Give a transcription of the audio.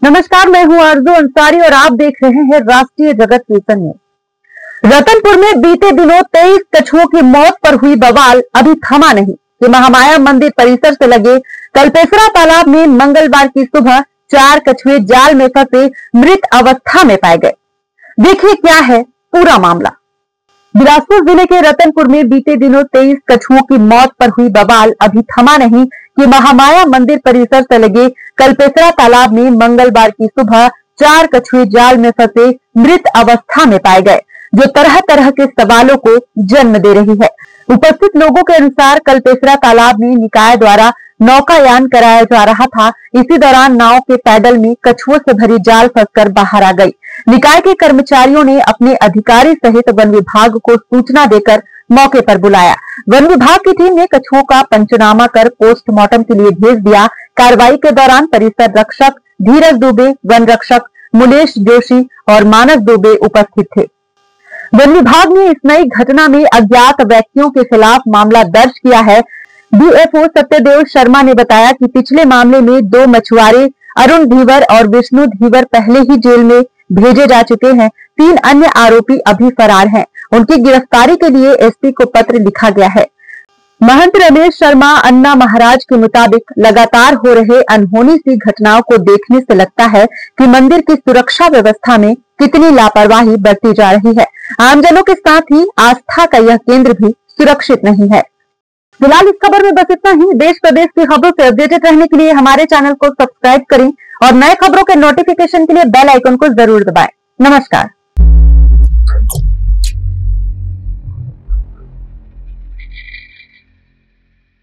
नमस्कार, मैं हूं आरजू अंसारी और आप देख रहे हैं राष्ट्रीय जगत कीर्तन न्यूज। रतनपुर में बीते दिनों 23 कछुओं की मौत पर हुई बवाल अभी थमा नहीं कि महामाया मंदिर परिसर से लगे कल्पेसरा तालाब में मंगलवार की सुबह 4 कछुए जाल में फंसे मृत अवस्था में पाए गए। देखिए क्या है पूरा मामला। बिलासपुर जिले के रतनपुर में बीते दिनों 23 कछुओं की मौत पर हुई बवाल अभी थमा नहीं कि महामाया मंदिर परिसर से लगे कल्पेसरा तालाब में मंगलवार की सुबह 4 कछुए जाल में फंसे मृत अवस्था में पाए गए, जो तरह तरह के सवालों को जन्म दे रही है। उपस्थित लोगों के अनुसार कल्पेसरा तालाब में निकाय द्वारा नौकायान कराया जा रहा था। इसी दौरान नाव के पैडल में कछुओं से भरी जाल फंसकर बाहर आ गई। निकाय के कर्मचारियों ने अपने अधिकारी सहित वन विभाग को सूचना देकर मौके पर बुलाया। वन विभाग की टीम ने कछुओं का पंचनामा कर पोस्टमार्टम के लिए भेज दिया। कार्रवाई के दौरान परिसर रक्षक धीरज दुबे, वन रक्षक मुलेश जोशी और मानस दुबे उपस्थित थे। वन विभाग ने इस नई घटना में अज्ञात व्यक्तियों के खिलाफ मामला दर्ज किया है। डीएफओ सत्यदेव शर्मा ने बताया कि पिछले मामले में 2 मछुआरे अरुण धीवर और विष्णु धीवर पहले ही जेल में भेजे जा चुके हैं। 3 अन्य आरोपी अभी फरार हैं। उनकी गिरफ्तारी के लिए एसपी को पत्र लिखा गया है। महंत रमेश शर्मा अन्ना महाराज के मुताबिक लगातार हो रहे अनहोनी सी घटनाओं को देखने से लगता है कि मंदिर की सुरक्षा व्यवस्था में कितनी लापरवाही बरती जा रही है। आमजनों के साथ ही आस्था का यह केंद्र भी सुरक्षित नहीं है। फिलहाल इस खबर में बस इतना ही। देश प्रदेश की खबरों से अपडेटेड रहने के लिए हमारे चैनल को सब्सक्राइब करें और नए खबरों के नोटिफिकेशन के लिए बेल आइकन को जरूर दबाएं। नमस्कार।